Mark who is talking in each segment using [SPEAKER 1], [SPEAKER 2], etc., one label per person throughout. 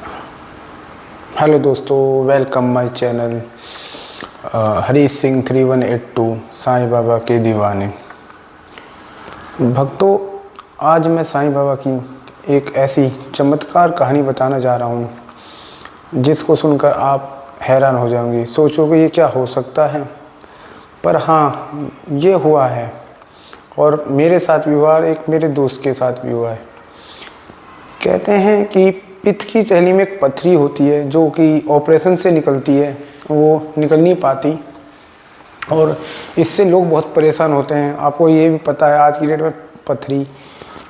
[SPEAKER 1] Hello दोस्तों, welcome my channel Harish Singh 3182 Sai Baba के दीवाने। भक्तों, आज मैं साईं बाबा की एक ऐसी चमत्कार कहानी बताना जा रहा हूँ जिसको सुनकर आप हैरान हो जाएंगे। सोचोगे ये क्या हो सकता है, पर हाँ, ये हुआ है और मेरे साथ भी हुआ और एक मेरे दोस्त के साथ भी हुआ है। कहते हैं कि पित्त की थैली में एक पथरी होती है जो कि ऑपरेशन से निकलती है, वो निकल नहीं पाती और इससे लोग बहुत परेशान होते हैं। आपको ये भी पता है आज की डेट में पथरी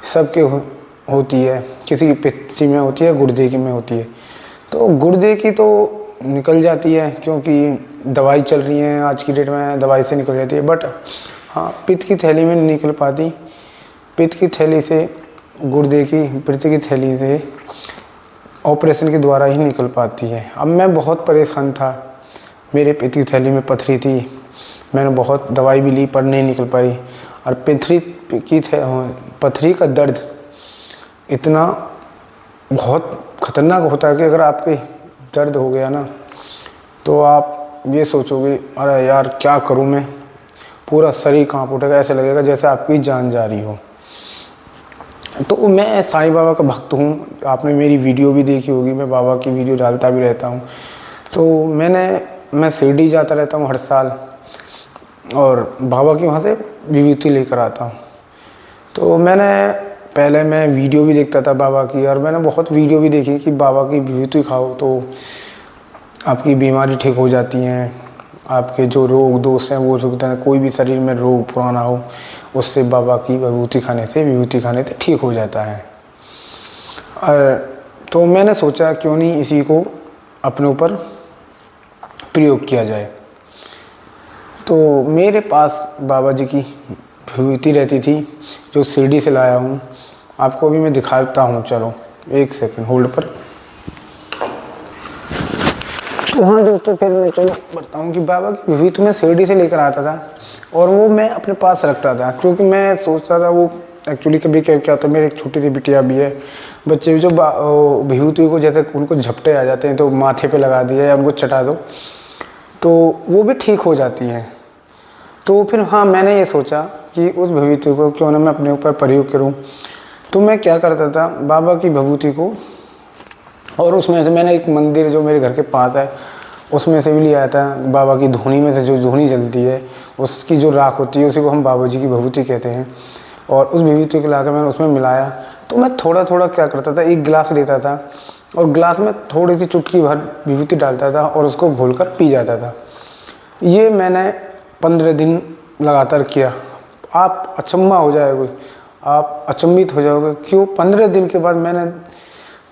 [SPEAKER 1] सबके होती है, किसी की पित्त में होती है, गुर्दे की में होती है। तो गुर्दे की तो निकल जाती है क्योंकि दवाई चल रही है, आज की डेट में दवाई से निकल जाती है, बट हाँ, पित्त की थैली में नहीं निकल पाती। पित्त की थैली से गुर्दे की पित्त की थैली से ऑपरेशन के द्वारा ही निकल पाती है। अब मैं बहुत परेशान था, मेरे पित्त की थैली में पथरी थी, मैंने बहुत दवाई भी ली पर नहीं निकल पाई। और पथरी का दर्द इतना बहुत ख़तरनाक होता है कि अगर आपके दर्द हो गया ना तो आप ये सोचोगे अरे यार क्या करूँ मैं, पूरा शरीर कांप उठेगा, ऐसे लगेगा जैसे आपकी जान जा रही हो। तो मैं साईं बाबा का भक्त हूँ, आपने मेरी वीडियो भी देखी होगी, मैं बाबा की वीडियो डालता भी रहता हूँ। तो मैं शिरडी जाता रहता हूँ हर साल और बाबा की वहाँ से विभूति लेकर आता हूँ। तो पहले मैं वीडियो भी देखता था बाबा की, और मैंने बहुत वीडियो भी देखी कि बाबा की विभूति खाओ तो आपकी बीमारी ठीक हो जाती हैं, आपके जो रोग दोष हैं वो रुकते हैं, कोई भी शरीर में रोग पुराना हो उससे बाबा की विभूति खाने से ठीक हो जाता है। और तो मैंने सोचा क्यों नहीं इसी को अपने ऊपर प्रयोग किया जाए। तो मेरे पास बाबा जी की विभूति रहती थी जो शिरडी से लाया हूँ, आपको भी मैं दिखाता हूँ। चलो एक सेकंड होल्ड पर। तो हाँ दोस्तों, फिर मैं चलो बताऊँ कि बाबा की विभूति मैं शिरडी से लेकर आता था और वो मैं अपने पास रखता था क्योंकि मैं सोचता था वो एक्चुअली कभी क्या होता है, मेरी एक छोटी सी बिटिया भी है, बच्चे भी जो विभूति को जैसे उनको झपटे आ जाते हैं तो माथे पे लगा दिया या उनको चटा दो तो वो भी ठीक हो जाती हैं। तो फिर हाँ, मैंने ये सोचा कि उस विभूति को क्यों ना मैं अपने ऊपर प्रयोग करूँ। तो मैं क्या करता था, बाबा की विभूति को, और उसमें से मैंने एक मंदिर जो मेरे घर के पास है उसमें से भी लिया आया था। बाबा की धूनी में से जो धूनी जलती है उसकी जो राख होती है उसी को हम बाबा जी की विभूति कहते हैं, और उस विभूति को लाकर मैंने उसमें मिलाया। तो मैं थोड़ा थोड़ा क्या करता था, एक गिलास लेता था और गिलास में थोड़ी सी चुटकी भर विभूति डालता था और उसको घोलकर पी जाता था। ये मैंने 15 दिन लगातार किया। आप अचंभा हो जाओगे, आप अचंभित हो जाओगे। क्यों? 15 दिन के बाद मैंने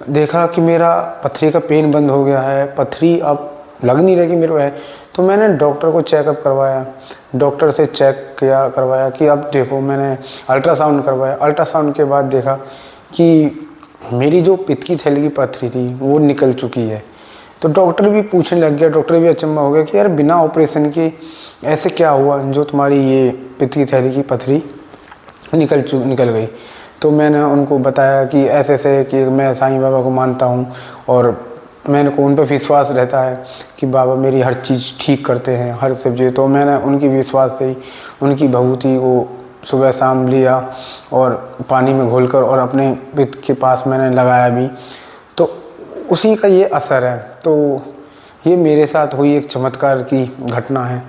[SPEAKER 1] देखा कि मेरा पथरी का पेन बंद हो गया है, पथरी अब लग नहीं रही मेरे को है। तो मैंने डॉक्टर को चेकअप करवाया, डॉक्टर से करवाया कि अब देखो, मैंने अल्ट्रासाउंड करवाया। अल्ट्रासाउंड के बाद देखा कि मेरी जो पित्त की थैली की पथरी थी वो निकल चुकी है। तो डॉक्टर भी पूछने लग गया, डॉक्टर भी अचंभा हो गया कि यार बिना ऑपरेशन के ऐसे क्या हुआ जो तुम्हारी ये पित्त की थैली की पथरी निकल गई। तो मैंने उनको बताया कि ऐसे कि मैं साईं बाबा को मानता हूँ और मैंने को उन पर विश्वास रहता है कि बाबा मेरी हर चीज़ ठीक करते हैं, हर सब्जी। तो मैंने उनकी विश्वास से ही उनकी विभूति को सुबह शाम लिया और पानी में घोलकर और अपने पित्त के पास मैंने लगाया भी, तो उसी का ये असर है। तो ये मेरे साथ हुई एक चमत्कार की घटना है।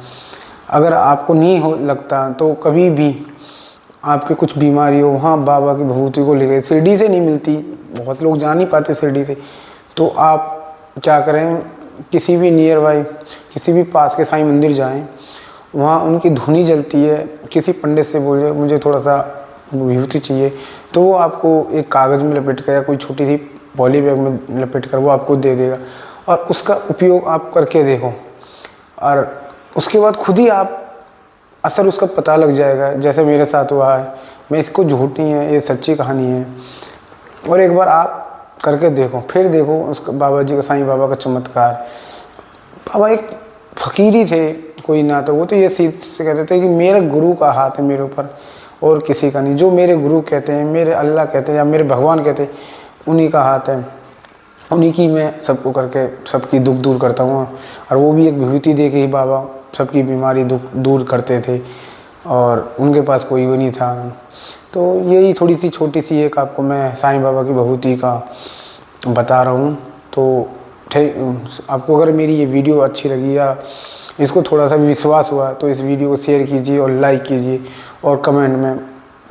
[SPEAKER 1] अगर आपको नहीं हो लगता तो कभी भी आपकी कुछ बीमारी हो, वहाँ बाबा की विभूति को लेकर, शिरडी से नहीं मिलती, बहुत लोग जा नहीं पाते शिरडी से, तो आप क्या करें, किसी भी नियर बाई किसी भी पास के साईं मंदिर जाएं, वहाँ उनकी धुनी जलती है, किसी पंडित से बोलिए मुझे थोड़ा सा विभूति चाहिए, तो वो आपको एक कागज़ में लपेट कर या कोई छोटी सी पॉली बैग में लपेट कर वो आपको दे देगा, और उसका उपयोग आप करके देखो और उसके बाद खुद ही आप असर उसका पता लग जाएगा, जैसे मेरे साथ हुआ है। मैं इसको झूठ नहीं है, ये सच्ची कहानी है। और एक बार आप करके देखो, फिर देखो उसका बाबा जी का, साईं बाबा का चमत्कार। बाबा एक फ़कीर ही थे, कोई ना, तो वो तो ये सीध से कहते थे कि मेरे गुरु का हाथ है मेरे ऊपर और किसी का नहीं। जो मेरे गुरु कहते हैं, मेरे अल्लाह कहते हैं या मेरे भगवान कहते हैं, उन्हीं का हाथ है। उन्हीं की मैं सबको करके सबकी दुख दूर करता हूँ। और वो भी एक विभूति दे के ही बाबा सबकी बीमारी दुख दूर करते थे, और उनके पास कोई वो नहीं था। तो यही थोड़ी सी छोटी सी एक आपको मैं साईं बाबा की विभूति का बता रहा हूँ। तो आपको अगर मेरी ये वीडियो अच्छी लगी या इसको थोड़ा सा भी विश्वास हुआ तो इस वीडियो को शेयर कीजिए और लाइक कीजिए, और कमेंट में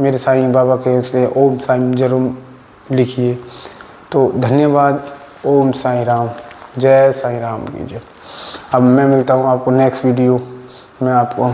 [SPEAKER 1] मेरे साईं बाबा के इसलिए ओम साईं जरूर लिखिए। तो धन्यवाद। ओम साईं राम, जय साईं राम की जय। अब मैं मिलता हूँ आपको नेक्स्ट वीडियो में। आपको